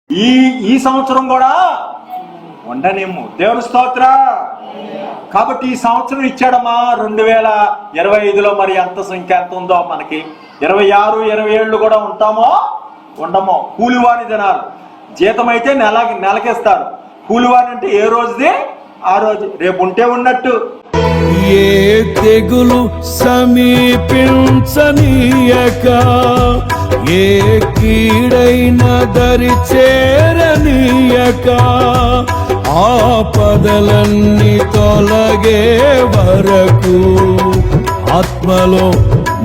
ఈ ఈ సంవత్సరం కూడా ఉండనేమో. దేవుని స్తోత్ర. కాబట్టి ఈ సంవత్సరం ఇచ్చాడమ్మా 2025లో. మరి ఎంత సంఖ్య ఎంత ఉందో మనకి. 26, 27 కూడా ఉంటామో ఉండమో. కూలివాని దినాలు. జీతం అయితే నెలకిస్తారు. కూలివాని అంటే ఏ రోజుది ఆ రోజు. రేపు ఉంటే ఉన్నట్టు. ఏ తెగులు సమీపించనీయక, ఏ కీడైన దరి చేరనీయక, ఆపదలన్నీ తొలగే వరకు, ఆత్మలో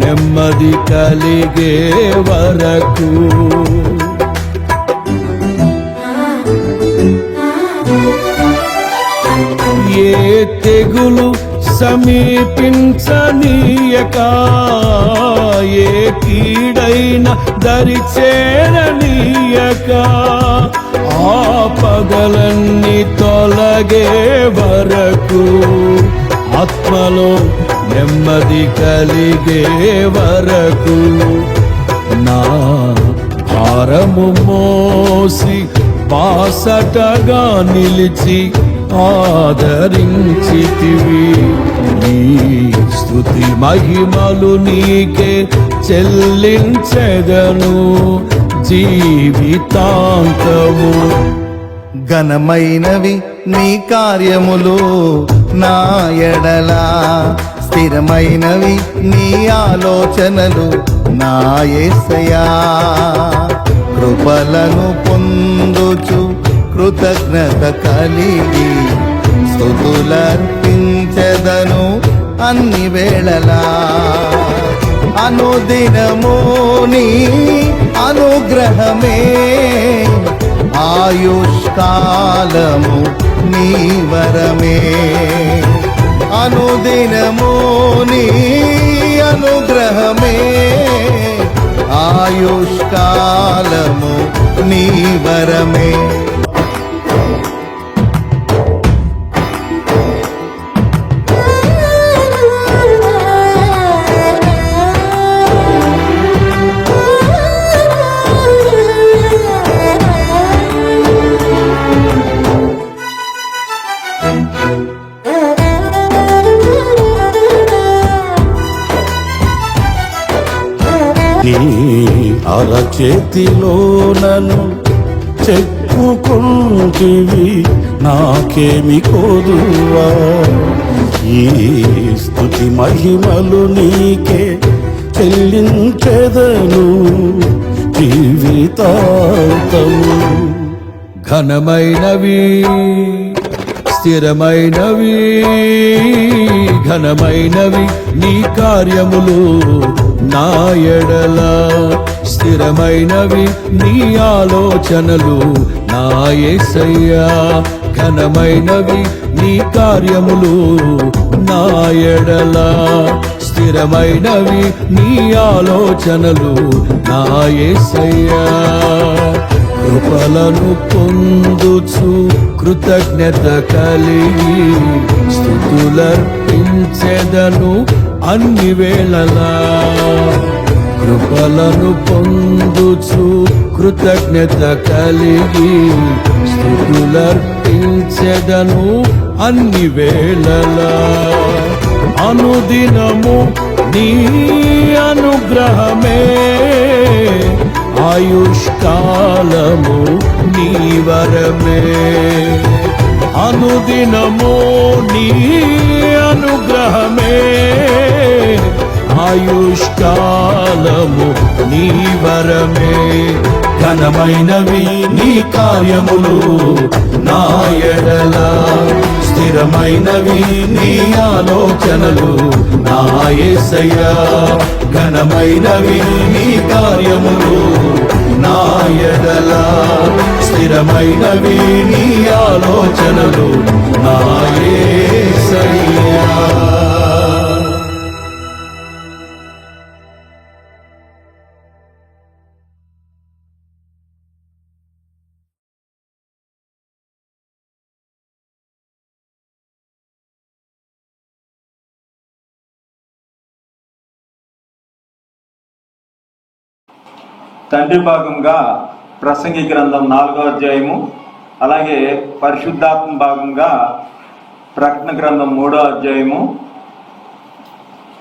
నెమ్మది కలిగే వరకు. ఏ తెగులు సమీపించనీయక, ఏ కీడైన దరి చేరనీయక, ఆపదలన్నీ తొలగే వరకు, ఆత్మలో నెమ్మది కలిగే వరకు. నా భారము మోసి బాసటగా నిలిచి ఆదరించితివి. నీ స్తుతి మహిమలు నీకే చెల్లించెదను జీవితాంతము. ఘనమైనవి నీ కార్యములు నా ఎడలా, స్థిరమైనవి నీ ఆలోచనలు నా యేసయ్యా. కృపలను పొందుచు కృతజ్ఞత కలిగి స్తుతులర్పించెదను అన్ని వేళలా. అనుదినము నీ అనుగ్రహమే, ఆయుష్కాలము నీ వరమే. అనుదినము నీ అనుగ్రహమే, ఆయుష్కాలము నీ వరమే. నీ అరచేతిలో నన్ను చెప్పుకుంటివి, నాకేమి కోదువా. ఈ స్తుతి మహిమలు నీకే చెల్లించెదను జీవితాంతము. ఘనమైనవి స్థిరమైనవి, ఘనమైనవి నీ కార్యములు నా ఎడల, స్థిరమైనవి నీ ఆలోచనలు నా యేసయ్యా. ఘనమైనవి నీ కార్యములు నా ఎడల, స్థిరమైనవి నీ ఆలోచనలు నా యేసయ్యా. కృపలను పొందుచు కృతజ్ఞత కలిగి స్తుతులర్పించెదను అన్ని వేళలా. కృపలను పొందుచు కృతజ్ఞత కలిగి స్తుతులర్పించెదను అన్ని వేళలా. అనుదినము నీ అనుగ్రహమే, ఆయుష్కాలము నీ వరమే. అనుదినము నీ అనుగ్రహమే, ఆయుష్కాలము నీ వరమే. ఘనమైనవి నీ కార్యములు నా ఎడల, స్థిరమైనవి నీ ఆలోచనలు నా యేసయ్యా. ఘనమైనవి నీ కార్యములు నా ఎడల, స్థిరమైనవి నీ ఆలోచనలు నా యేసయ్యా. తండ్రి భాగంగా ప్రసంగి గ్రంథం 4వ అధ్యాయము, అలాగే పరిశుద్ధాత్మ భాగంగా ప్రకటన గ్రంథం 3వ అధ్యాయము,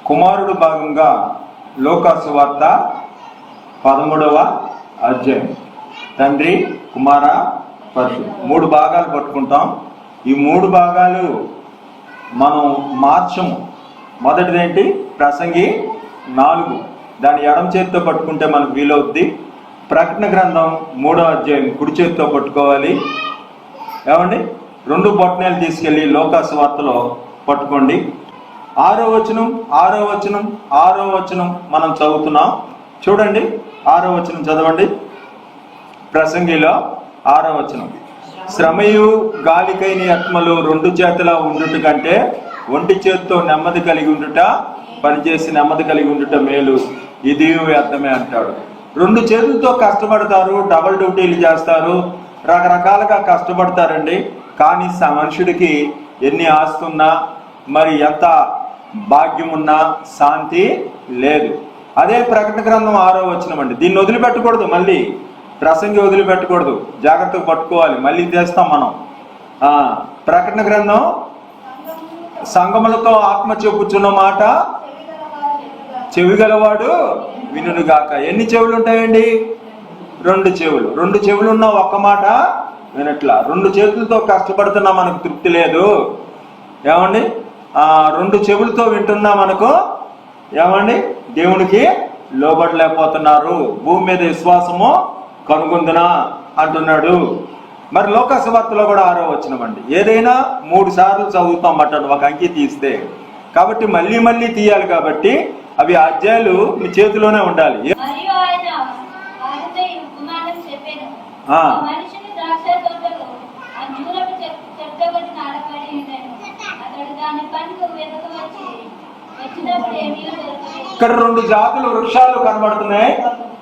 కుమారుడు భాగంగా లోకాసు వార్త 13వ అధ్యాయం. తండ్రి, కుమార, పరిశుద్ధ 3 భాగాలు పట్టుకుంటాం. ఈ 3 భాగాలు మనం మార్చము. మొదటిదేంటి? ప్రసంగి 4, దాని ఎడమ చేతితో పట్టుకుంటే మనకు వీలవుద్ది. ప్రకటన గ్రంథం 3వ అధ్యాయం కుడి చేతితో పట్టుకోవాలి. ఏమండి? 2 బొట్టనేలు తీసుకెళ్ళి లోకాసు వార్తలో పట్టుకోండి. 6వ వచనం మనం చదువుతున్నాం. చూడండి, 6వ వచనం చదవండి. ప్రసంగిలో 6వ వచనం, శ్రమయు గాలికైన ఆత్మలు 2 చేతుల ఉండుట కంటే ఒంటి చేతితో నెమ్మది కలిగి ఉండుట, పనిచేసి నెమ్మది కలిగి ఉండుట మేలు, ఇది వ్యర్థమే అంటాడు. 2 చేతులతో కష్టపడతారు, డబల్ డ్యూటీలు చేస్తారు, రకరకాలుగా కష్టపడతారండి. కానీ మనుషుడికి ఎన్ని ఆస్తున్నా, మరి ఎంత భాగ్యం ఉన్నా శాంతి లేదు. అదే ప్రకటన గ్రంథం 6వ వచనం అండి. దీన్ని వదిలిపెట్టకూడదు, మళ్ళీ ప్రసంగి వదిలిపెట్టకూడదు, జాగ్రత్తగా పట్టుకోవాలి. మళ్ళీ చేస్తాం మనం. ప్రకటన గ్రంథం, సంగములతో ఆత్మ చెప్పుచున్న మాట చెవి గలవాడు వినుగాక. ఎన్ని చెవులు ఉంటాయండి? 2 చెవులు. 2 చెవులు ఉన్న ఒక్క మాట వినట్లా. 2 చేతులతో కష్టపడుతున్నా మనకు తృప్తి లేదు. ఏమండి? 2 చెవులతో వింటున్నా మనకు ఏమండి దేవునికి లోబడలేకపోతున్నారు. భూమి మీద విశ్వాసము కనుగొందునా అంటున్నాడు. మరి లోకాసు వార్తలో కూడా 6వ వచనం అండి. ఏదైనా 3 సార్లు చదువుతాం అన్నట్టు ఒక అంకి తీస్తే. కాబట్టి మళ్ళీ మళ్ళీ తీయాలి. కాబట్టి అవి అధ్యాయాలు మీ చేతిలోనే ఉండాలి. ఇక్కడ 2 జాతుల వృక్షాలు కనబడుతున్నాయి.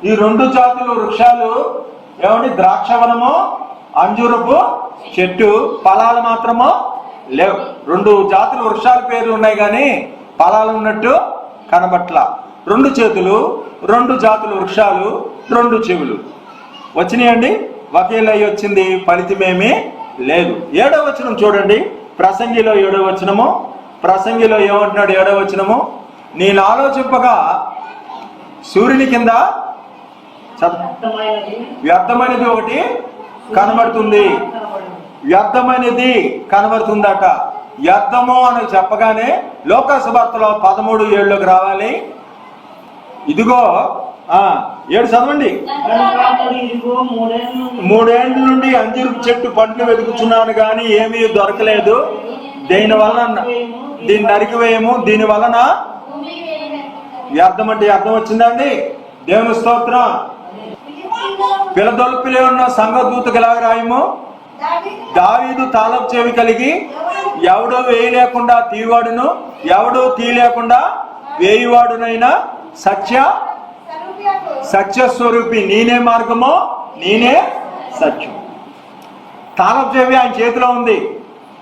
ఈ 2 జాతుల వృక్షాలు ఏమండి? ద్రాక్షవనము, అంజూరపు చెట్టు. ఫలాలు మాత్రము లేవు. 2 జాతుల వృక్షాల పేర్లు ఉన్నాయి కానీ ఫలాలు ఉన్నట్టు కనబట్ల. 2 చేతులు, 2 జాతుల వృక్షాలు, 2 చెవులు వచ్చినాయండి. ఒకేలా వచ్చింది, ఫలితమేమీ లేదు. 7వ వచనం చూడండి. ప్రసంగిలో 7వ వచనము. ప్రసంగిలో ఏమంటున్నాడు? 7వ వచనము, నేను ఆలోచింపగా సూర్యుని కింద వ్యర్థమైనది ఒకటి కనబడుతుంది. వ్యర్థమైనది కనబడుతుందట. వ్యర్థము అని చెప్పగానే లోకాసు వార్తలో 13:7లోకి రావాలి. ఇదిగో 7 చదవండి. 3 ఏళ్ల నుండి అంజూరు చెట్టు పండ్లు వెతుకుతున్నాను కానీ ఏమీ దొరకలేదు. దీని నరికివేయము, దీని వలన వ్యర్థం అంటే అర్థం వచ్చిందండి. దేవుని స్తోత్రం. పిలదొల్పిలో ఉన్న సంఘదూతకు ఎలాగ రాయము? దావీదు తాళపు చెవి కలిగి ఎవడో వేయలేకుండా తీవాడును, ఎవడో తీయలేకుండా వేయువాడునైనా సత్యస్వరూపి నేనే మార్గము, నేనే సత్యం. తాళపు చెవి ఆయన చేతిలో ఉంది.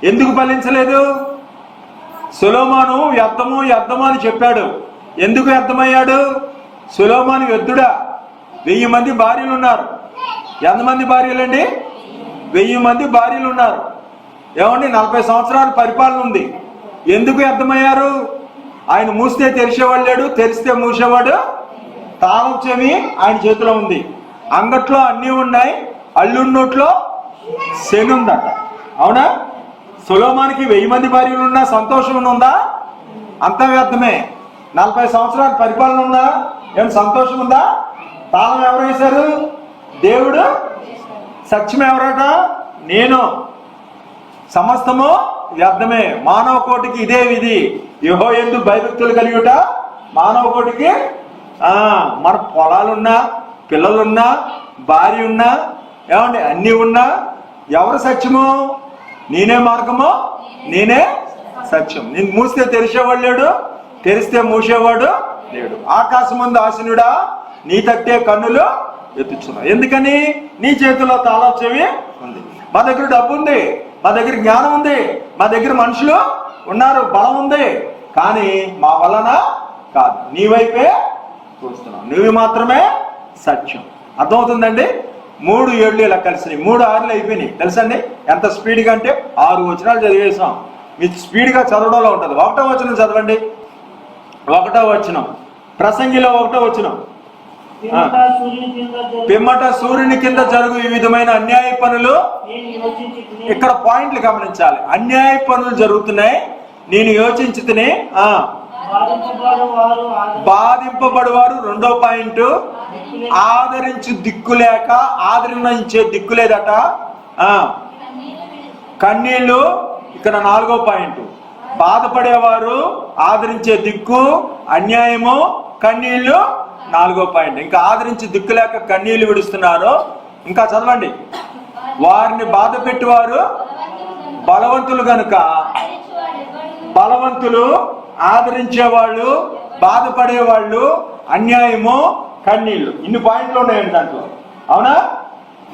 ఎందుకు ఫలించలేదు? సొలొమోను వ్యర్థము అని చెప్పాడు. ఎందుకు వ్యర్థమయ్యాడు? సొలొమోను వ్యర్థుడా? 1000 మంది భార్యలు ఉన్నారు. ఎంతమంది భార్యలండి? 1000 మంది భార్యలు ఉన్నారు. ఏమండి? 40 సంవత్సరాల పరిపాలన ఉంది. ఎందుకు వ్యర్థమయ్యారు? ఆయన మూస్తే తెరిచేవాడు లేడు, తెరిస్తే మూసేవాడు. తాళం చెవి ఆయన చేతిలో ఉంది. అంగట్లో అన్నీ ఉన్నాయి, అల్లున్నోట్లో శని ఉందట. అవునా? సొలొమోనుకి 1000 మంది భార్యలు ఉన్నా సంతోషం ఉందా? అంతా వ్యర్థమే. 40 సంవత్సరాల పరిపాలన ఉందా? ఏం సంతోషం ఉందా? తాళం ఎవరు వేశారు? దేవుడు. సత్యం ఎవరట? నేను. సమస్తము వ్యర్థమే. మానవ కోటికి ఇదే విధి. యెహోవాయందు భయభక్తులు కలిగిట మానవ కోటికి. మన పొలాలున్నా, పిల్లలున్నా, భార్య ఉన్నా, ఏమండి అన్నీ ఉన్నా ఎవరు సత్యము? నేనే మార్గము, నేనే సత్యం. నేను మూస్తే తెరిచేవాడు లేడు, తెరిస్తే మూసేవాడు లేడు. ఆకాశం ముందు ఆసీనుడా, నీ తట్టే కన్నులు ఎత్తుచున్నావు. ఎందుకని? నీ చేతిలో తాళపు చెవి ఉంది. మా దగ్గర డబ్బు ఉంది, మా దగ్గర జ్ఞానం ఉంది, మా దగ్గర మనుషులు ఉన్నారు, బలం ఉంది. కానీ మా వలన కాదు, నీ వైపే చూస్తున్నావు. నువ్వు మాత్రమే సత్యం. అర్థమవుతుందండి? 3 7 ఇలా కలిసినాయి, 3 6 అయిపోయినాయి. తెలుసండి ఎంత స్పీడ్గా అంటే 6 వచనాలు చదివేసాం. మీకు స్పీడ్గా చదవడంలో ఉంటుంది. 1వ వచనం చదవండి. 1వ వచనం ప్రసంగిలో 1వ వచనం. పిమ్మట సూర్యుని కింద జరుగు ఈ విధమైన అన్యాయ పనులు. ఇక్కడ పాయింట్లు గమనించాలి. అన్యాయ పనులు జరుగుతున్నాయి, నేను యోచించితిని. బాధింపబడువారు 2వ పాయింట్. ఆదరించు దిక్కులేక, ఆదరించే దిక్కులేదట. కన్నీళ్ళు ఇక్కడ 4వ పాయింట్. బాధపడేవారు, ఆదరించే దిక్కు, అన్యాయము, కన్నీళ్లు 4వ పాయింట్. ఇంకా ఆదరించి దిక్కు లేక కన్నీళ్లు విడుస్తున్నారు. ఇంకా చదవండి. వారిని బాధ పెట్టేవారు బలవంతులు గనుక, బలవంతులు, ఆదరించేవాళ్ళు, బాధపడేవాళ్ళు, అన్యాయము, కన్నీళ్లు. ఇన్ని పాయింట్లు ఉన్నాయండి దాంట్లో. అవునా?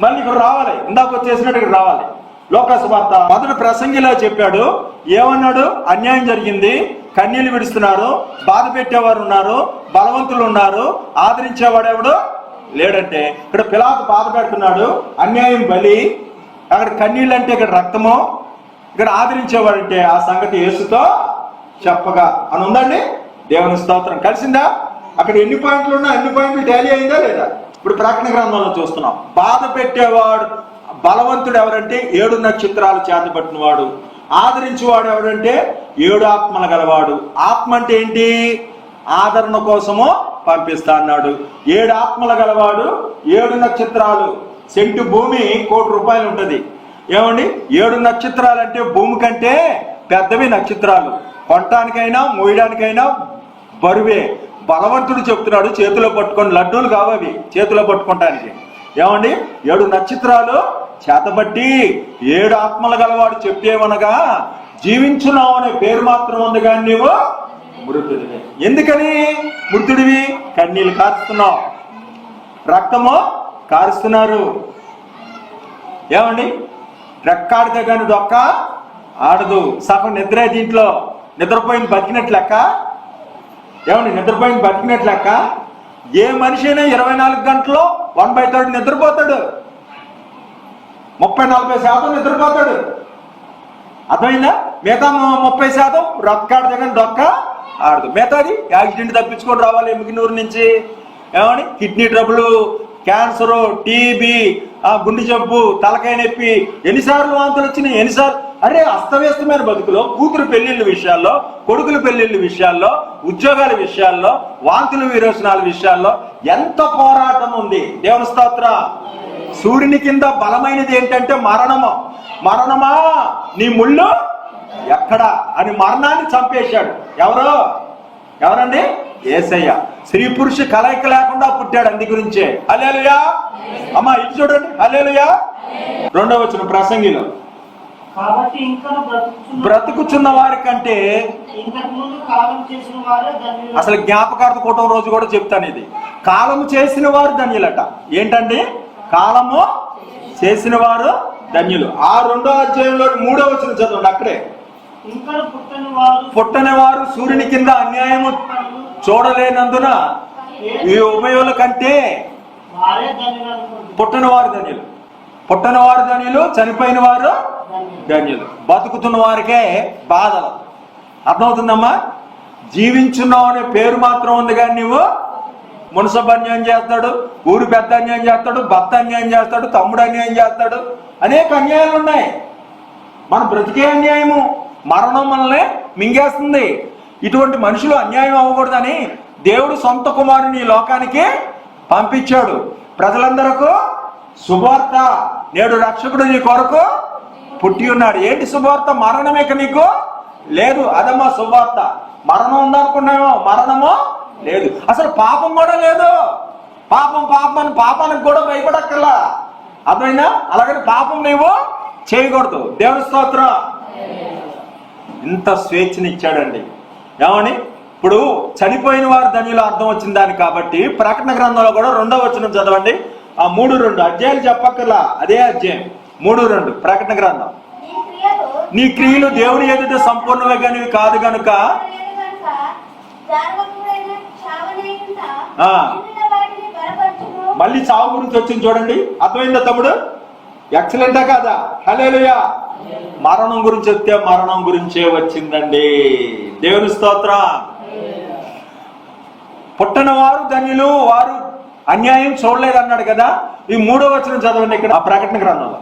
మళ్ళీ ఇక్కడ రావాలి, ఇందాక వచ్చేసినట్టు ఇక్కడ రావాలి. లోకాసు వార్త మొదటి ప్రసంగిలా చెప్పాడు. ఏమన్నాడు? అన్యాయం జరిగింది, కన్నీళ్లు విడుస్తున్నారు, బాధ పెట్టేవారు ఉన్నారు, బలవంతులు ఉన్నారు, ఆదరించేవాడు ఎవడు లేడంటే ఇక్కడ పిలాతు బాధ పెడుతున్నాడు. అన్యాయం బలి, అక్కడ కన్నీళ్ళు అంటే ఇక్కడ రక్తము, ఇక్కడ ఆదరించేవాడంటే ఆ సంగతి యేసుతో చెప్పగా అని ఉందండి. దేవుని స్తోత్రం. కలిసిందా? అక్కడ ఎన్ని పాయింట్లు ఉన్నా అన్ని పాయింట్లు టాలీ అయిందా లేదా? ఇప్పుడు ప్రకటన గ్రంథంలో చూస్తున్నాం. బాధ పెట్టేవాడు బలవంతుడు ఎవరంటే 7 నక్షత్రాలు చేతబట్టిన వాడు. ఆదరించేవాడు ఎవడంటే 7 ఆత్మలు గలవాడు. ఆత్మ అంటే ఏంటి? ఆదరణ కోసము పంపిస్తా అన్నాడు. 7 ఆత్మలు గలవాడు, 7 నక్షత్రాలు. సెంటు భూమి ₹1,00,00,000 ఉంటుంది. ఏమండి? 7 నక్షత్రాలు అంటే భూమి కంటే పెద్దవి నక్షత్రాలు. కొనటానికైనా మోయడానికైనా బరువే. బలవంతుడు చెప్తున్నాడు, చేతిలో పట్టుకొని, లడ్డూలు కావవి చేతిలో పట్టుకోవటానికి. ఏమండి? 7 నక్షత్రాలు చేతబట్టి 7 ఆత్మలు గలవాడు చెప్పేవనగా జీవించున్నావు అనే పేరు మాత్రం ఉంది, కానీ నీవు మృతుడివి. ఎందుకని మృతుడివి? కన్నీళ్ళు కారుస్తున్నావు, రక్తము కారుస్తున్నారు. ఏమండి? రెక్కాడితే కానీ దొక్క ఆడదు. సగం నిద్రే దీంట్లో. నిద్రపోయింది బతికినట్లు లెక్క. ఏమండి? నిద్రపోయింది బతికినట్లు లెక్క. ఏ మనిషి అయినా 24 గంటల్లో 1/3 నిద్రపోతాడు, 30-40% నిద్రపోతాడు. అర్థమైందా? మిగతా 30% రొక్కాడితే కానీ దొక్క ఆడదు. మిగతాది యాక్సిడెంట్ తప్పించుకొని రావాలి ఎమ్మికినూరు నుంచి. ఏమని? కిడ్నీ ట్రబుల్, క్యాన్సరు, టీబీ, గుండె జబ్బు, తలకాయ నొప్పి, ఎన్నిసార్లు వాంతులు వచ్చినాయి, ఎన్నిసార్లు. అరే అస్తవ్యస్తమైన బతుకులో కూతురు పెళ్లిళ్ళ విషయాల్లో, కొడుకుల పెళ్లిళ్ళ విషయాల్లో, ఉద్యోగాల విషయాల్లో, వాంతులు విరోచనాల విషయాల్లో ఎంత పోరాటం ఉంది. దేవుని స్తోత్రం. సూర్యుని కింద బలమైనది ఏంటంటే మరణము. మరణమా నీ ముళ్ళు ఎక్కడా అని మరణాన్ని చంపేశాడు. ఎవరండి? యేసయ్య. స్త్రీ పురుష కలయిక లేకుండా పుట్టాడు. అందు గురించే హల్లెలూయా. అమ్మా ఇటు చూడండి, హల్లెలూయా. 2వ వచనం ప్రసంగిలో. బ్రతుకుచున్న వారి కంటే అసలు జ్ఞాపకార్థ కూటం రోజు కూడా చెప్తాను ఇది. కాలము చేసిన వారు ధన్యులట. ఏంటండి? కాలము చేసిన వారు ధన్యులు. ఆ 2వ అధ్యాయంలో 3వ వచనం చదవండి. అక్కడే పుట్టని వారు సూర్యుని కింద అన్యాయము చూడలేనందున ఈ ఉభయుల కంటే పుట్టని వారు ధన్యులు. పుట్టని వారు ధన్యులు, చనిపోయిన వారు ధన్యులు. బతుకుతున్న వారికే బాధలు. అర్థమవుతుందమ్మా? జీవించున్నావు అనే పేరు మాత్రం ఉంది, కానీ నువ్వు మున్సబ్ అన్యాయం చేస్తాడు, ఊరు పెద్ద అన్యాయం చేస్తాడు, భర్త అన్యాయం చేస్తాడు, తమ్ముడు అన్యాయం చేస్తాడు. అనేక అన్యాయాలు ఉన్నాయి. మన బ్రతికే అన్యాయము. మరణం మనల్ని మింగేస్తుంది. ఇటువంటి మనుషులు అన్యాయం అవ్వకూడదని దేవుడు సొంత కుమారుని ఈ లోకానికి పంపించాడు. ప్రజలందరకు శుభవార్త, నేడు రక్షకుడు నీ కొరకు పుట్టి ఉన్నాడు. ఏంటి శుభవార్త? మరణమేక నీకు లేదు. అదమ్మా శుభవార్త. మరణం ఉందనుకున్నామో, మరణము లేదు. అసలు పాపం కూడా లేదు. పాపానికి కూడా భయపడక్కర్లా. అర్థమైనా? అలాగని పాపం నీవు చేయకూడదు. దేవుని స్తోత్రం. ఇంత స్వేచ్ఛనిచ్చాడండి. ఏమని? ఇప్పుడు చనిపోయిన వారు ధన్యులు అర్థం వచ్చిన దాన్ని కాబట్టి ప్రకటన గ్రంథంలో కూడా 2వ వచనం చదవండి. ఆ 3-2 అధ్యాయాలు చెప్పక్కర్లా, అదే అధ్యాయం 3-2 ప్రకటన గ్రంథం. నీ క్రియలు దేవుని ఎదుట సంపూర్ణమే కానివి కాదు గనుక మళ్ళీ చావు గురించి వచ్చింది చూడండి. అర్థమైందా తమ్ముడు? ఎక్సలెంటా కాదా? హల్లెలూయా. మరణం గురించి వస్తే మరణం గురించే వచ్చిందండి. దేవుని స్తోత్రం. పుట్టిన వారు ధన్యులు, వారు అన్యాయం చూడలేదు అన్నాడు కదా. ఈ 3వ వచనం చదవండి ఇక్కడ, ఆ ప్రకటన గ్రంథంలో.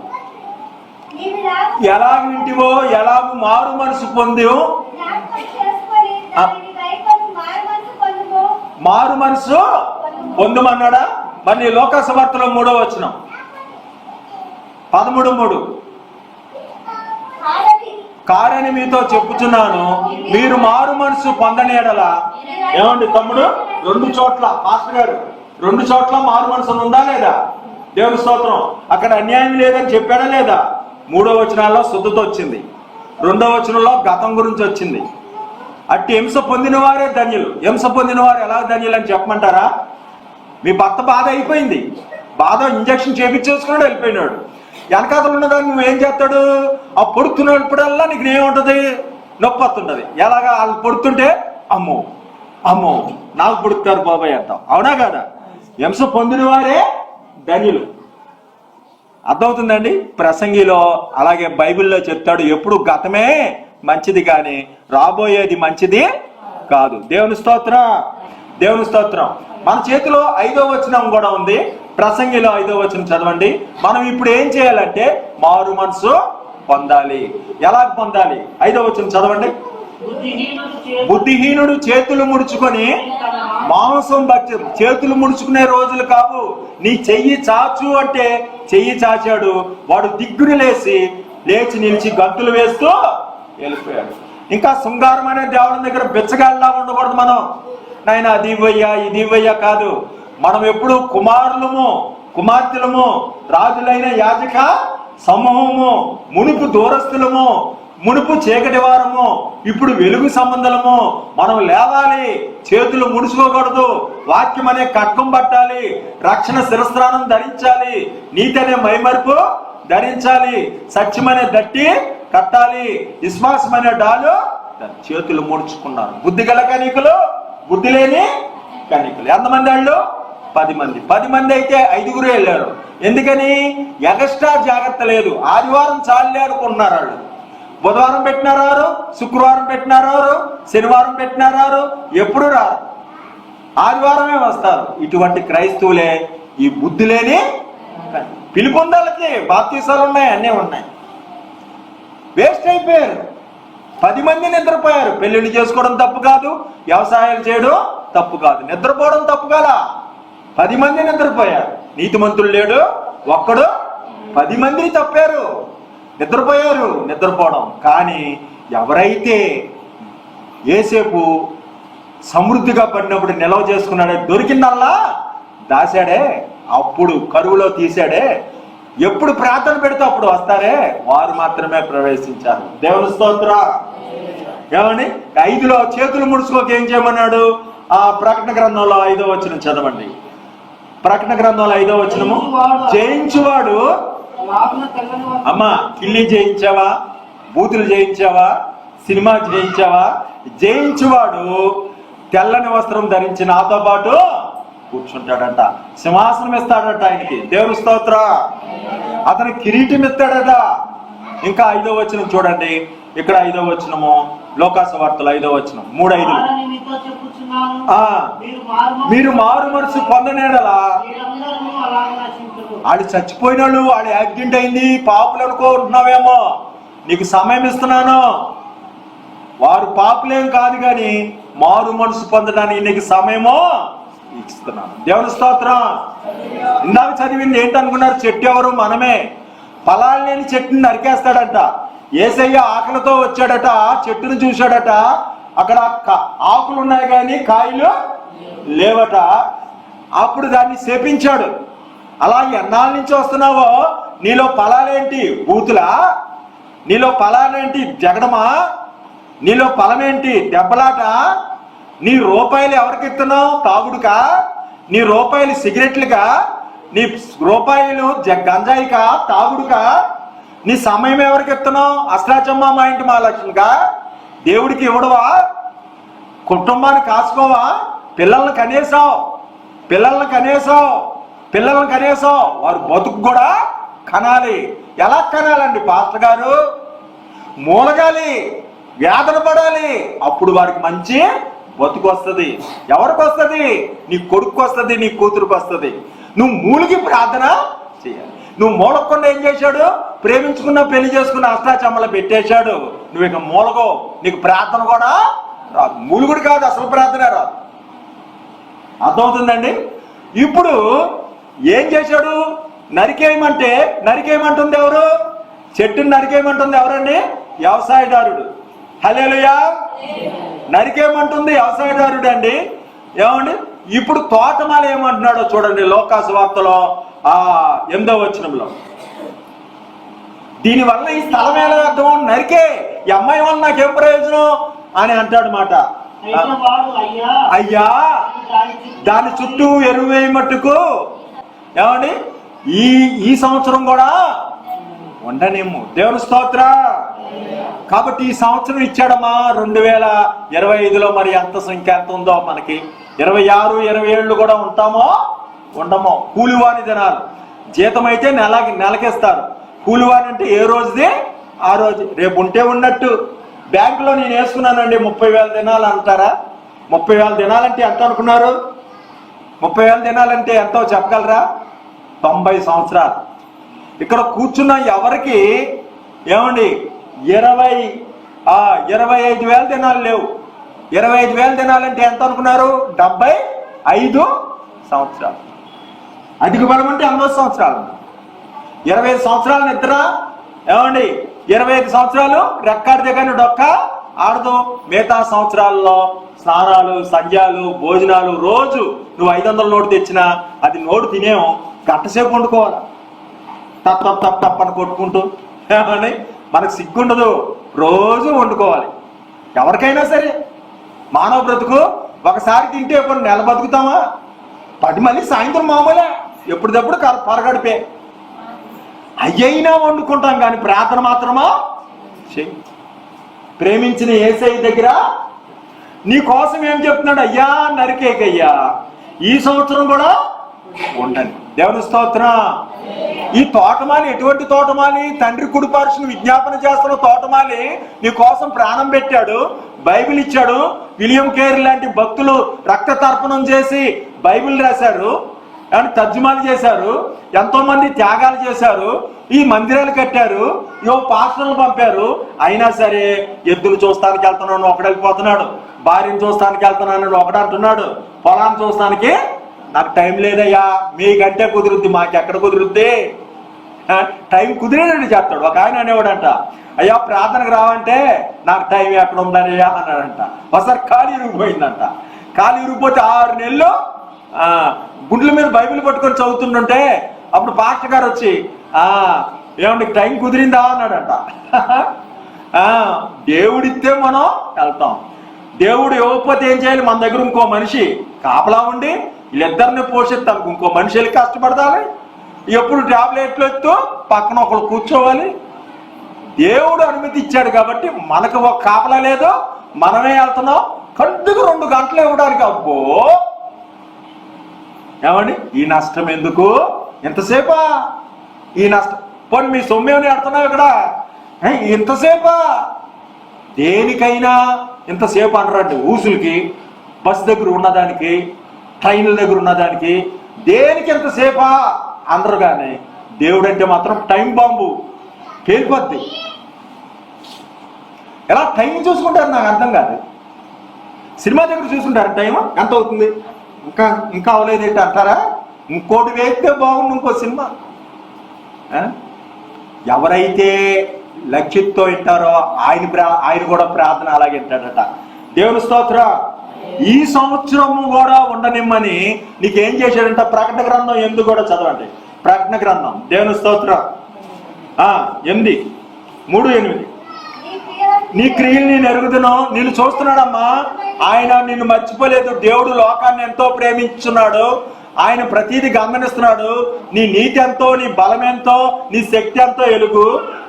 ఎలాగ వింటివో, ఎలాగ మారు మనసు పొందివో, మారు మనసు పొందుమన్నాడా? మరి లోకాసు వార్తలో 3వ వచనం 13:3, కారని మీతో చెప్పుచున్నాను, మీరు మారు మనసు పొందని ఎడల. ఏమండి తమ్ముడు? 2 చోట్ల పాస్టర్ గారు 2 చోట్ల మారు మనసు ఉందా లేదా? దేవుని స్తోత్రం. అక్కడ అన్యాయం లేదని చెప్పాడా లేదా? 3వ వచనాల్లో శుద్ధత వచ్చింది, 2వ వచనంలో గతం గురించి వచ్చింది. అట్టి హింస పొందిన వారే ధన్యులు. హింస పొందిన వారు ఎలా ధన్యులు అని చెప్పమంటారా? మీ భర్త బాధ అయిపోయింది, బాధ ఇంజక్షన్ చేపించేసుకున్నాడు, వెళ్ళిపోయినాడు. వెనకాతలు ఉన్నదాన్ని నువ్వేం చేస్తాడు? ఆ పొడుతున్నప్పుడల్లా నీకు ఏముంటుంది? నొప్పి వస్తుంటది. ఎలాగా? వాళ్ళు పొడుతుంటే అమ్మో అమ్మో నాకు పొడుతారు బాబాయ్ అంటాం. అవునా కాదా? హింస పొందిన వారే ధన్యులు. అర్థమవుతుందండి? ప్రసంగిలో అలాగే బైబిల్లో చెప్తాడు, ఎప్పుడు గతమే మంచిది కానీ రాబోయేది మంచిది కాదు. దేవుని స్తోత్రం, దేవుని స్తోత్రం. మన చేతిలో 5వ వచనం కూడా ఉంది. ప్రసంగిలో 5వ వచనం చదవండి. మనం ఇప్పుడు ఏం చేయాలంటే మారు మనసు పొందాలి. ఎలా పొందాలి? 5వ వచనం చదవండి. బుద్ధిహీనుడు చేతులు ముడుచుకొని మాంసం భక్తి. చేతులు ముడుచుకునే రోజులు కావు. నీ చెయ్యి చాచు అంటే చెయ్యి చాచాడు, వాడు దిగ్గుని లేచి నిలిచి గంతులు వేస్తూ వెళ్ళిపోయాడు. ఇంకా శృంగారం అనే దేవుని దగ్గర బిచ్చగాళ్ళలా ఉండకూడదు. మనం నాయన అది ఇవ్వయ్యా ఇది ఇవ్వయ్యా కాదు. మనం ఎప్పుడు కుమారులము కుమార్తెలము, రాజులైన యాజక సమూహము, మునుపు దూరస్తులము, మునుపు చీకటి వారము, ఇప్పుడు వెలుగు సంబంధము. మనం లేవాలి, చేతులు ముడుచుకోకూడదు, వాక్యం అనే కట్కం పట్టాలి, రక్షణ శిరస్త్రానం ధరించాలి, నీతి అనే మైమరుపు ధరించాలి, సత్యమనే దట్టి కట్టాలి, విశ్వాసం అనే డాలు. చేతులు ముడుచుకున్నారు. బుద్ధి గల కనికులు, బుద్ధి లేని కనికులు. ఎంతమంది వాళ్ళు? 10 మంది. 10 మంది అయితే 5గురు వెళ్ళారు. ఎందుకని? ఎగస్ట్రా జాగ్రత్త లేదు. ఆదివారం చాలే అనుకుంటున్నారు వాళ్ళు. బుధవారం పెట్టినారు, శుక్రవారం పెట్టినారు, శనివారం పెట్టినారు, ఎప్పుడు రారు, ఆదివారమే వస్తారు. ఇటువంటి క్రైస్తవులే ఈ బుద్ధి లేని. పిలుపొందాలకి బాప్తీసాలు ఉన్నాయి, అన్నీ ఉన్నాయి. వేస్ట్ అయిపోయారు. 10 మంది నిద్రపోయారు. పెళ్లిళ్ళు చేసుకోవడం తప్పు కాదు, వ్యవసాయాలు చేయడం తప్పు కాదు, నిద్రపోవడం తప్పు కాదా? 10 మంది నిద్రపోయారు. నీతిమంతులు లేడు ఒక్కడు. 10 మందిని తప్పారు, నిద్రపోయారు. నిద్రపోవడం కానీ ఎవరైతే ఏసేపు సమృద్ధిగా పడినప్పుడు నిల్వ చేసుకున్నాడే, దొరికిందల్లా దాశాడే, అప్పుడు కరువులో తీశాడే, ఎప్పుడు ప్రార్థన పెడితే అప్పుడు వస్తారే, వారు మాత్రమే ప్రవేశించారు. దేవుని స్తోత్రం. ఏమని? 5లో చేతులు ముడుచుకోక ఏం చేయమన్నాడు? ఆ ప్రకటన గ్రంథంలో 5వ వచనం చదవండి. ప్రకటన గ్రంథంలో 5వ వచనము, జయించువాడు. అమ్మా, కిల్లి జయించావా? బూతులు జయించావా? సినిమా జయించావా? జయించువాడు తెల్లని వస్త్రం ధరించి నాతో పాటు కూర్చుంటాడట, సింహాసనం ఇస్తాడట ఆయనకి. దేవుని స్తోత్రం. అతనికి కిరీటం ఇస్తాడట. ఇంకా 5వ వచనం చూడండి. ఇక్కడ 5వ వచనము, లోకాసు వార్తలు 5వ వచనం 3:5. మీరు మారు మనసు పొందనేడలా. ఆడు చచ్చిపోయిన వాళ్ళు, ఆడు యాక్సిడెంట్ అయింది, పాపులు అనుకుంటున్నావేమో. నీకు సమయం ఇస్తున్నాను. వారు పాపులేం కాదు కానీ మారు మనసు పొందడానికి నీకు సమయమో ఇస్తున్నాను. దేవుని స్తోత్రం. ఇందాక చదివింది ఏంటనుకున్నారు? చెట్టు ఎవరు? మనమే. ఫలాలు లేని చెట్టుని నరికేస్తాడట. యేసయ్య ఆకలితో వచ్చాడట, చెట్టును చూశాడట, అక్కడ ఆకులు ఉన్నాయి కానీ కాయలు లేవట. అప్పుడు దాన్ని శపించాడు. అలా ఎన్నాళ్ళ నుంచి వస్తున్నావో, నీలో ఫలాలేంటి? బూతులా? నీలో ఫలాలేంటి? జగడమా? నీలో ఫలమేంటి? దెబ్బలాట? నీ రూపాయలు ఎవరికి ఇస్తున్నావు? తాగుడుకా? నీ రూపాయలు సిగరెట్లుగా? నీ రూపాయలు గంజాయికా? తాగుడుకా? నీ సమయం ఎవరికి ఇస్తున్నావు? అష్టాచమ్మ మా ఇంటి మహాలక్ష్మిగా? దేవుడికి ఇవ్వడవా? కుటుంబాన్ని కాసుకోవా? పిల్లల్ని కనేసావు, పిల్లలను కనీసం వారు బతుకు కూడా కనాలి. ఎలా కనాలండి పాస్టర్ గారు? మూలగాలి, వేదన పడాలి, అప్పుడు వారికి మంచి బతుకు వస్తుంది. ఎవరికి వస్తుంది? నీ కొడుకు వస్తుంది, నీ కూతురుకు వస్తుంది. నువ్వు మూలిగి ప్రార్థన చేయాలి. నువ్వు మూలకుండా ఏం చేశాడు? ప్రేమించుకున్నా పెళ్లి చేసుకున్న అష్టాచమ్మలు పెట్టేశాడు. నువ్వు ఇక మూలగో, నీకు ప్రార్థన కూడా రాదు. మూలుగుడు కాదు, అసలు ప్రార్థన రాదు. అర్థమవుతుందండి? ఇప్పుడు ఏం చేశాడు? నరికేయమంటుంది ఎవరు? చెట్టుని నరికేయమంటుంది ఎవరండి? వ్యవసాయదారుడు. హల్లెలూయా. నరికేయమంటుంది వ్యవసాయదారుడు అండి. ఏమండి? ఇప్పుడు తోటమాలి ఏమంటున్నాడో చూడండి, లోకాసు వార్తలో 8వ వచనంలో. దీనివల్ల ఈ స్థలం ఎలా అర్థం? నరికే, ఈ అమ్మాయి వల్ల నాకేం ప్రయోజనం అని అంటాడు మాట. అయ్యా దాని చుట్టూ ఎరువు వేయమట్టుకు ఏమండి ఈ సంవత్సరం కూడా ఉండనేమో. దేవుని స్తోత్ర. కాబట్టి ఈ సంవత్సరం ఇచ్చాడమ్మా 2025లో. మరి ఎంత సంఖ్య ఎంత ఉందో మనకి? 26, 27 కూడా ఉంటామో ఉండమో. కూలివాని దినాలు. జీతం అయితే నెలకిస్తారు. కూలివాని అంటే ఏ రోజుది ఆ రోజు. రేపు ఉంటే ఉన్నట్టు. బ్యాంకులో నేను వేసుకున్నానండి 30,000 దినాలు అంటారా? 30,000 దినాలంటే ఎంత అనుకున్నారు? 30,000 దినాలంటే ఎంతో చెప్పగలరా? 90 సంవత్సరాలు. ఇక్కడ కూర్చున్న ఎవరికి ఏమండి 25,000 దినాలు లేవు. 25,000 దినాలంటే ఎంత అనుకున్నారు? 75 సంవత్సరాలు. అధిక బలం అంటే 80 సంవత్సరాలు. 25 సంవత్సరాలు నిద్ర ఏమండి 25 సంవత్సరాలు రెక్కాడితే కానీ డొక్క ఆడదు. మిగతా సంవత్సరాల్లో స్నానాలు, సంధ్యాలు, భోజనాలు. రోజు నువ్వు 500 నోటు తెచ్చినా అది నోటు తినేమో గంటసేపు వండుకోవాలి. తప్పని కొట్టుకుంటూ. ఏమండి మనకు సిగ్గుండదు, రోజు వండుకోవాలి. ఎవరికైనా సరే మానవ బ్రతుకు ఒకసారి తింటే కొన్ని నెల బతుకుతామా? 10 మళ్ళీ సాయంత్రం మామూలే, ఎప్పుడుదప్పుడు పరగడిపే. అయ్యైనా వండుకుంటాం కానీ ప్రార్థన మాత్రమా చెయ్యి. ప్రేమించిన యేసయ్య దగ్గర నీ కోసం ఏం చెప్తున్నాడు? అయ్యా నరికేకయ్యా ఈ సంవత్సరం కూడా ఉండండి. దేవుని స్తోత్రం. ఈ తోటమాలి ఎటువంటి తోటమాలి? తండ్రి కుడిపార్శ్వను విజ్ఞాపన చేస్తున్న తోటమాలి నీ కోసం ప్రాణం పెట్టాడు, బైబిల్ ఇచ్చాడు. విలియం కేరీ లాంటి భక్తులు రక్త తర్పణం చేసి బైబిల్ రాశారు, తర్జుమాలు చేశారు, ఎంతో మంది త్యాగాలు చేశారు, ఈ మందిరాలు కట్టారు, పాస్టర్లు పంపారు. అయినా సరే ఎద్దులు చూస్తానికి వెళ్తున్నాను ఒకడు వెళ్ళిపోతున్నాడు, భార్యను చూస్తానికి వెళ్తున్నాను ఒకడు అంటున్నాడు, పొలాన్ని చూస్తానికి నాకు టైం లేదయ్యా. మీకంటే కుదురుద్ది, మాకెక్కడ కుదురుద్ది? టైం కుదిరేదని చెప్తాడు. ఒక ఆయన అనేవాడంట, అయ్యా ప్రార్థనకు రావంటే నాకు టైం ఎక్కడ ఉందనయ్యా అన్నాడంట. ఒకసారి కాలు ఇరిగిపోయిందంట. కాలు ఇరిగిపోతే 6 నెలలు గుండ్ల మీద బైబిల్ పట్టుకొని చదువుతుంటే అప్పుడు పాస్టర్ గారు వచ్చి ఏమండి టైం కుదిరిందా అన్నాడంట. దేవుడిస్తే మనం వెళ్తాం, దేవుడు ఇవ్వకపోతే ఏం చేయాలి? మన దగ్గర ఇంకో మనిషి కాపలా ఉండి వీళ్ళిద్దరిని పోషిస్తాను. ఇంకో మనిషి వెళ్ళి కష్టపడతాలి, ఎప్పుడు టాబ్లెట్లు ఎత్తు పక్కన ఒకళ్ళు కూర్చోవాలి. దేవుడు అనుమతి ఇచ్చాడు కాబట్టి మనకు ఒక కాపలా లేదు, మనమే వెళ్తున్నాం. కట్టుకు 2 గంటలు ఇవ్వడానికి అబ్బో ఏమండి ఈ నష్టం ఎందుకు? ఎంతసేపా ఈ నష్టం? పోనీ మీ సొమ్మేమని వెళ్తున్నావు ఇక్కడ, ఇంతసేపా? దేనికైనా ఇంతసేపు అనరండి. ఊసులకి, బస్ దగ్గర ఉన్నదానికి, ట్రైన్ల దగ్గర ఉన్నదానికి, దేనికి ఎంతసేపా అనరు. కానీ దేవుడు అంటే మాత్రం టైం బాంబు పేలిపోద్ది. ఎలా టైం చూసుకుంటారు నాకు అర్థం కాదు. సినిమా దగ్గర చూసుకుంటారు టైం ఎంత అవుతుంది, ఇంకా అవలేదు ఏంటి అంటారా? ఇంకోటి వేస్తే బాగుండు ఇంకో సినిమా. ఎవరైతే లక్ష్యంతో వింటారో ఆయన కూడా ప్రార్థన అలాగే వింటాడట. దేవుని స్తోత్రం. ఈ సంవత్సరము కూడా ఉండనిమ్మని నీకేం చేశాడంట? ప్రకటన గ్రంథం 8 కూడా చదవండి. ప్రకటన గ్రంథం దేవుని స్తోత్రం 8:3-8 నీ క్రియలు నేను ఎరుగుదును. నిన్ను చూస్తున్నాడమ్మా. ఆయన నిన్ను మర్చిపోలేదు. దేవుడు లోకాన్ని ఎంతో ప్రేమించున్నాడు. ఆయన ప్రతిదీ గమనిస్తున్నాడు. నీ నీతి ఎంతో, నీ బలం ఎంతో, నీ శక్తి ఎంతో ఎలుగు.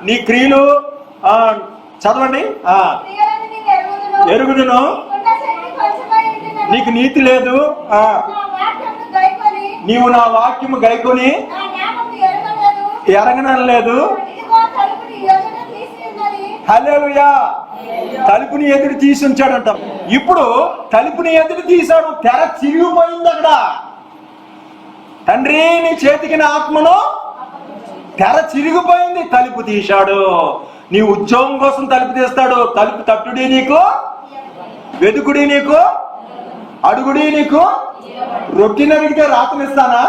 నీ క్రియలు చదవండి. ఎరుగుదును. నీకు నీతి లేదు, నీవు నా వాక్యము గైకొని నా జ్ఞానము ఎరుగలేదు. ఎరగనలేదు. ఇదిగో తలుపుని ఎదుట తీసి ఉన్నది. హల్లెలూయా. తలుపుని ఎదురు తీసి ఉంచాడంట. ఇప్పుడు తలుపుని ఎదురు తీశాడు, తెర చిరిగిపోయింది అక్కడ. తండ్రి నీ చేతికి నా ఆత్మను, తెర చిరిగిపోయింది, తలుపు తీశాడు. నీ ఉద్యోగం కోసం తలుపు తీస్తాడు. తలుపు తట్టుడి నీకు, వెతుకుడి నీకు, అడుగుడి నీకు. రొట్టెని అడిగితే రాతనిస్తానా?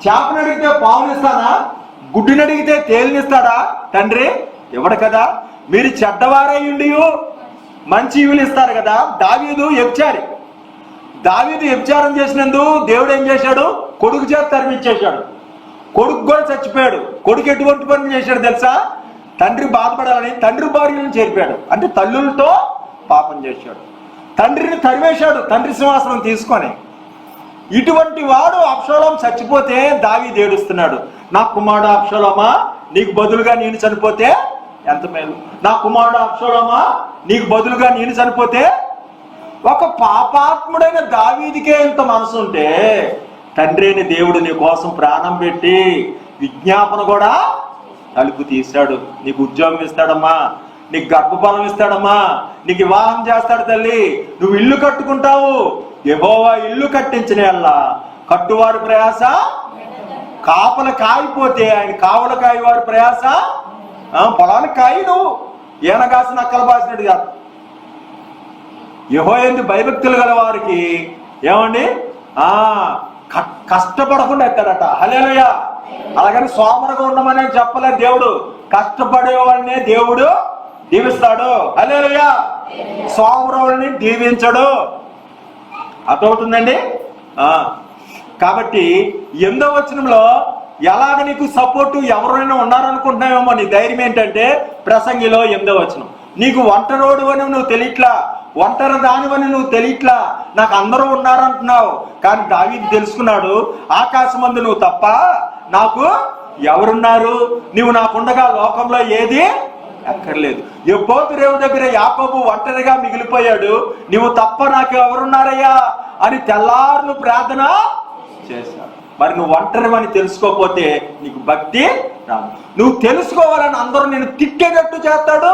చేపను అడిగితే పావునిస్తానా? గుడ్డుని అడిగితే తేలినిస్తాడా? తండ్రి ఇవ్వడు కదా. మీరు చెడ్డవారై ఉండి మంచి ఇవులు ఇస్తారు కదా. దావీదు వ్యభిచారం చేసినందుకు దేవుడు ఏం చేశాడు? కొడుకు చేత తరిమిచ్చేశాడు. కొడుకు కూడా చచ్చిపోయాడు. కొడుకు ఎటువంటి పని చేశాడు తెలుసా? తండ్రి బాధపడాలని తండ్రి భార్యలను చేర్పాడు. అంటే తల్లులతో పాపం చేశాడు. తండ్రిని తరివేశాడు, తండ్రి సింహాసనం తీసుకొని. ఇటువంటి వాడు అబ్షాలోము చచ్చిపోతే దావీదు ఏడుస్తున్నాడు. నా కుమారుడు అబ్షాలోమా, నీకు బదులుగా నేను చనిపోతే ఎంత మేలు. నా కుమారుడు అబ్షాలోమా, నీకు బదులుగా నేను చనిపోతే. ఒక పాపాత్ముడైన దావీదుకే ఇంత మనసు ఉంటే, తండ్రి అయిన దేవుడు నీ కోసం ప్రాణం పెట్టి విజ్ఞాపన కూడా తలుపు తీశాడు. నీకు ఉద్యోగం ఇస్తాడమ్మా, నీకు గర్భఫలం ఇస్తాడమ్మా, నీకు వివాహం చేస్తాడు తల్లి, నువ్వు ఇల్లు కట్టుకుంటావు. యెహోవా ఇల్లు కట్టించిన యెల్లా కట్టువారి ప్రయాస, కాపల కాయిపోతే ఆయన కావల కాయ వారి ప్రయాస. పొలానికి కాయి, నువ్వు ఈయన కాసిన అక్కల బాసినట్టు కాదు. యెహోవా భయభక్తులు గల వారికి ఏమండి కష్టపడకుండా ఎక్కడట. హల్లెలూయా. అలాగని సోమరుగా ఉండమని చెప్పలేదు దేవుడు. కష్టపడేవాడినే దేవుడు దీవిస్తాడు. హల్లెలూయా. సోమరుని దీవించడు. అర్థమవుతుందండి. కాబట్టి 8వ వచనంలో ఎలాగ నీకు సపోర్టు ఎవరైనా ఉన్నారనుకుంటున్నావేమో. నీ ధైర్యం ఏంటంటే ప్రసంగిలో 8వ వచనం, నీకు ఒంటరోడు అని నువ్వు తెలియట్లా, ఒంటరి దానివని నువ్వు తెలియట్లా, నాకు అందరూ ఉన్నారంటున్నావు. కానీ దావీదు తెలుసుకున్నాడు, ఆకాశమందు నువ్వు తప్ప నాకు ఎవరున్నారు? నువ్వు నాకుండగా లోకంలో ఏది అక్కర్లేదు. యెహోవా రేవు దగ్గర యాకోబు ఒంటరిగా మిగిలిపోయాడు. నువ్వు తప్ప నాకు ఎవరున్నారయ్యా అని తెల్లారులు ప్రార్థన చేశాడు. మరి నువ్వు ఒంటరి అని తెలుసుకోకపోతే నీకు భక్తి రాదు. నువ్వు తెలుసుకోవాలని అందరూ నేను తిట్టేటట్టు చేస్తాడు,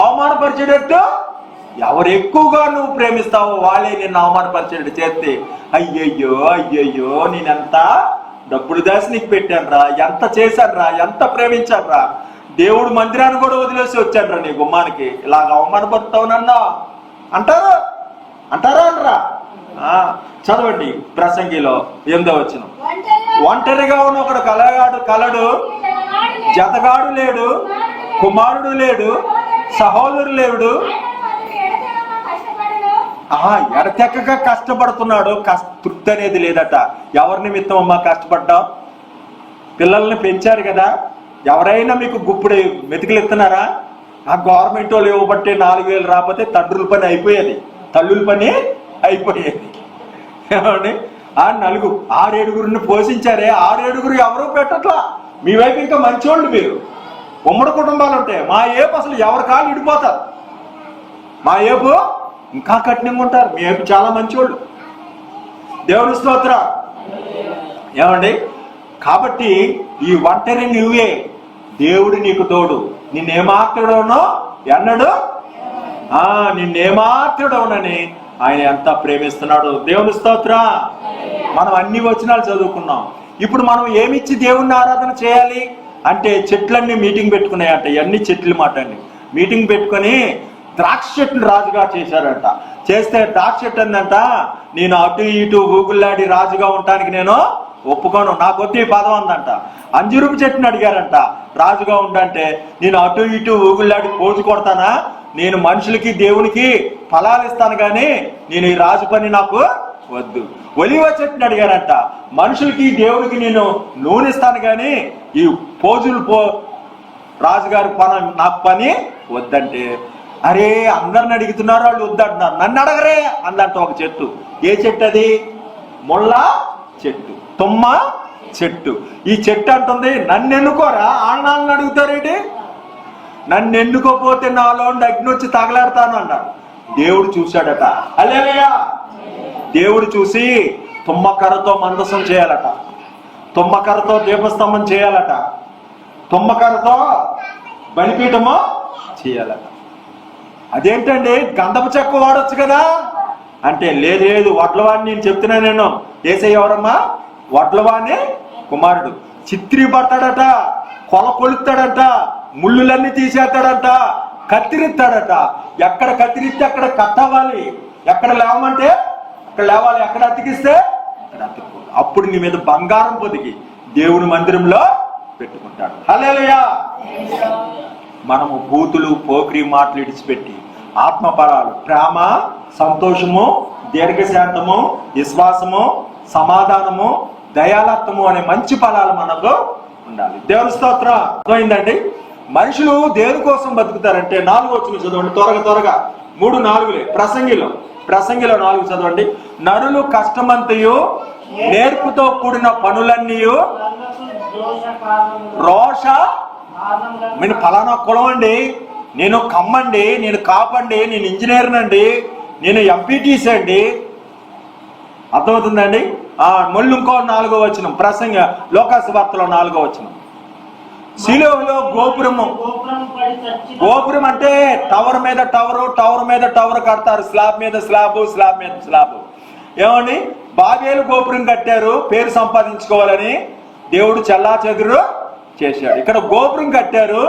అవమానపరిచేటట్టు. ఎవరు ఎక్కువగా నువ్వు ప్రేమిస్తావో వాళ్ళే నిన్ను అవమానపరిచేటట్టు చేస్తే, అయ్యయ్యో అయ్యయ్యో నేనెంత డబ్బులు దాసి నీకు పెట్టాను రా, ఎంత చేశాను రా, ఎంత ప్రేమించాను రా, దేవుడు మందిరాన్ని కూడా వదిలేసి వచ్చాను రా నీ గుమ్మానికి, ఇలాగ అవమానపరుతావు నన్ను అంటారా అనరా? చదవండి ప్రసంగిలో 8వ వచనం. ఒంటరిగా ఉన్న ఒకడు కలడు, జతగాడు లేడు, కుమారుడు లేడు, సహోదరుడు లేడు. ఎడతెక్కగా కష్టపడుతున్నాడు. తృప్తి అనేది లేదట. ఎవరి నిమిత్తం అమ్మా కష్టపడ్డావు? పిల్లల్ని పెంచారు కదా, ఎవరైనా మీకు గుప్పుడు మెతుకులు ఇస్తున్నారా? ఆ గవర్నమెంట్ వాళ్ళు ఇవ్వబట్టే 4,000 రాకపోతే తండ్రుల పని అయిపోయేది, తల్లుల పని అయిపోయేది. ఏమండి? 6 పోషించారే, 6 ఎవరు పెట్టట్లా. మీ వైపు ఇంకా మంచోళ్ళు మీరు. ఉమ్మడి కుటుంబాలు ఉంటాయి. మా ఏపు అసలు ఎవరి కాళ్ళు ఇడిపోతారు. మా ఏపు ఇంకా కఠినంగా ఉంటారు. మీ ఏపు చాలా మంచోళ్ళు. దేవుని స్తోత్రం. ఏమండి? కాబట్టి ఈ ఒంటరి నువ్వే, దేవుడు నీకు తోడు. నిన్నేమాత్రుడవునో ఎన్నడు నిన్నేమాత్రుడవునని ఆయన ఎంత ప్రేమిస్తున్నాడు. దేవుని స్తోత్రం. మనం అన్ని వచనాలు చదువుకున్నాం. ఇప్పుడు మనం ఏమిచ్చి దేవుణ్ణి ఆరాధన చేయాలి అంటే చెట్లన్నీ మీటింగ్ పెట్టుకున్నాయంట. ఇవన్నీ చెట్లు మాట అండి. మీటింగ్ పెట్టుకొని ద్రాక్ష చెట్లు రాజుగా చేశారంట. చేస్తే ద్రాక్ష చెట్టు అందంట, నేను అటు ఇటు ఊగుల్లాడి రాజుగా ఉండటానికి నేను ఒప్పుకోను, నాకొద్దు ఈ పదం అందంట. అంజురుపు చెట్టుని అడిగారంట రాజుగా ఉండంటే, నేను అటు ఇటు ఊగుల్లాడి పోజు కొడతానా? నేను మనుషులకి దేవునికి ఫలాలు ఇస్తాను కానీ నేను ఈ రాజు పని నాకు వద్దు. ఒలివ చెట్టుని అడిగారంట, మనుషులకి దేవుడికి నేను నూనె ఇస్తాను కానీ ఈ పోజులు రాజుగారి నాకు పని వద్దంటే, అరే అందరిని అడుగుతున్నారు, వాళ్ళు వద్దంటున్నారు, నన్ను అడగరే అందంట ఒక చెట్టు. ఏ చెట్టు అది? ముళ్ళ చెట్టు, తుమ్మ చెట్టు. ఈ చెట్టు అంటుంది, నన్ను ఎన్నుకోరా, ఆళ్ళని అడుగుతారేంటి? నన్ను ఎన్నుకోపోతే నాలో అగ్ని వచ్చి తగలాడతాను అన్నాడు. దేవుడు చూశాడట. హల్లెలూయా. దేవుడు చూసి తుమ్మకర్రతో మందసం చేయాలట. తుమ్మకరతో దీపస్తంభం చేయాలట, తుమ్మకరతో బలిపీఠము చేయాలట. అదేంటండి గంధపు చెక్క వాడొచ్చు కదా అంటే, లేదు లేదు వడ్లవాణి నేను చెప్తున్నా. నేను యేసయ్య ఎవరమ్మా? వడ్లవాణి కుమారుడు. చిత్రీ పడతాడట, కొల కొలుస్తాడట, ముళ్ళులన్నీ తీసేస్తాడట, కత్తిరిస్తాడట. ఎక్కడ కత్తిరిస్తే అక్కడ కట్టవాలి, ఎక్కడ లేవమంటే అక్కడ లేవాలి, ఎక్కడ అతికిస్తే అక్కడ అతికి. అప్పుడు నీ మీద బంగారం పొదిగి దేవుని మందిరంలో పెట్టుకుంటాడు. హల్లెలూయా. మనము బూతులు పోకిరి మాటలు ఇడిచిపెట్టి ఆత్మఫలాలు, ప్రేమ, సంతోషము, దీర్ఘశాంతము, విశ్వాసము, సమాధానము, దయాలత్వము అనే మంచి ఫలాలు మనకు ఉండాలి. దేవుని స్తోత్రం. అర్థమైందండి? మనుషులు దేని కోసం బతుకుతారంటే 4వ వచనం చదవండి త్వరగా 3-4 ప్రసంగిలో 4 చదవండి. నరులు కష్టమంతయు నేర్పుతో కూడిన పనులన్నీ రోష. నేను ఫలానా కులం అండి, నేను కమ్మండి, నేను కాపండి, నేను ఇంజనీర్ అండి, నేను ఎంపీటీసీ అండి. అర్థమవుతుందండి? మళ్ళీ ఇంకో 4వ వచనం లోకాసు వార్తలో 4వ వచనం. శిలువలో గోపురం అంటే టవర్ మీద టవర్ కడతారు, స్లాబ్ మీద స్లాబ్. ఏమండి? బాబేలు గోపురం కట్టారు పేరు సంపాదించుకోవాలని, దేవుడు చెల్లాచెదురు చేశాడు. ఇక్కడ గోపురం కట్టారు,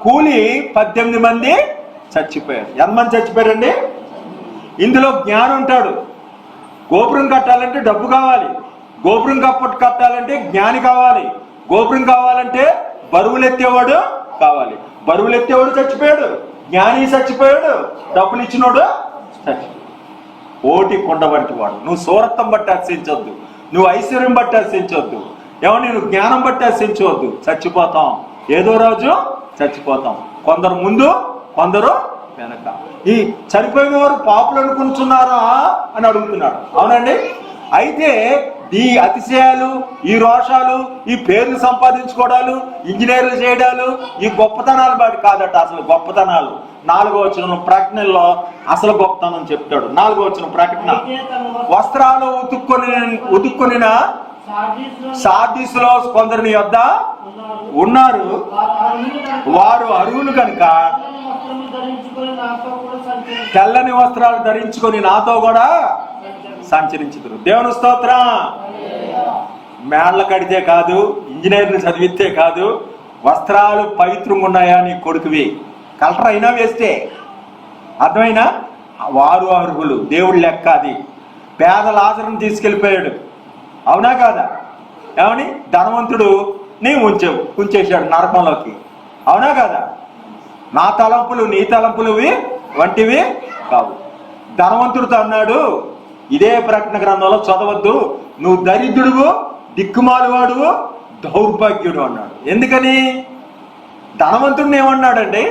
కూలి 18 మంది చచ్చిపోయారు. ఎంతమంది చచ్చిపోయారండి? ఇందులో జ్ఞానం ఉంటాడు. గోపురం కట్టాలంటే డబ్బు కావాలి, గోపురం కట్టాలంటే జ్ఞాని కావాలి, గోపురం కావాలంటే బరువులెత్తేవాడు కావాలి. బరువులెత్తేవాడు చచ్చిపోయాడు, జ్ఞాని చచ్చిపోయాడు, డబ్బులు ఇచ్చినోడు చచ్చిపోయాడు. ఓటి కొండ వంటి వాడు. నువ్వు సూరత్వం బట్టి ఆశించొద్దు, నువ్వు ఐశ్వర్యం బట్టి ఆశించొద్దు, ఏమని నువ్వు జ్ఞానం బట్టి ఆశించవద్దు. చచ్చిపోతాం, ఏదో రోజు చచ్చిపోతాం. కొందరు ముందు, కొందరు వెనక. ఈ చనిపోయిన వారు పాపులు అనుకుంటున్నారా అని అడుగుతున్నాడు. అవునండి? అయితే ఈ అతిశయాలు, ఈ రోషాలు, ఈ పేర్లు సంపాదించుకోవడాలు, ఇంజనీర్లు చేయడాలు, ఈ గొప్పతనాలు బట్టి కాదట. అసలు గొప్పతనాలు 4వ వచనం ప్రకటనలో అసలు గొప్పతనం చెప్తాడు. 4వ వచనం ప్రకటన. వస్త్రాలు ఉతుక్కొనిన సార్దీసులో కొందరిని యొద్ద ఉన్నారు, వారు అర్హులు కనుక తెల్లని వస్త్రాలు ధరించుకొని నాతో కూడా సంచరించుదురు. దేవుని స్తోత్రం. మేళ్ళ కడితే కాదు, ఇంజనీర్లు చదివితే కాదు, వస్త్రాలు పవిత్రంగా ఉన్నాయా నీ కొడుకువి, కలర్ అయినా వేస్తే. అర్థమైనా? వారు అర్హులు, దేవుడు లెక్క అది. పేద లాజరును తీసుకెళ్ళిపోయాడు, అవునా కాదా? ఏమని? ధనవంతుడు నీ ఉంచేశాడు నరకంలోకి, అవునా కాదా? నా తలంపులు నీ తలంపులు వంటివి కావు. ధనవంతుడితో అన్నాడు, ఇదే ప్రకటన గ్రంథంలో చదవద్దు, నువ్వు దరిద్రుడువు, దిక్కుమాలువాడువు, దౌర్భాగ్యుడు అన్నాడు. ఎందుకని? ధనవంతుడిని ఏమన్నాడండి?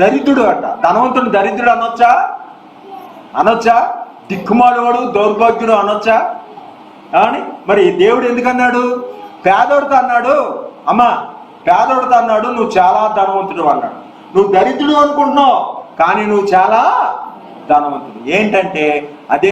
దరిద్రుడు అంట. ధనవంతుడిని దరిద్రుడు అనొచ్చా? దిక్కుమాలువాడు, దౌర్భాగ్యుడు అనొచ్చా? అని మరి దేవుడు ఎందుకన్నాడు? పేదోడితో అన్నాడు, అమ్మా పేదోడితో అన్నాడు, నువ్వు చాలా ధనవంతుడు అన్నాడు. నువ్వు దరిద్రుడు అనుకుంటున్నావు, కానీ నువ్వు చాలా ధనవంతుడు. ఏంటంటే అదే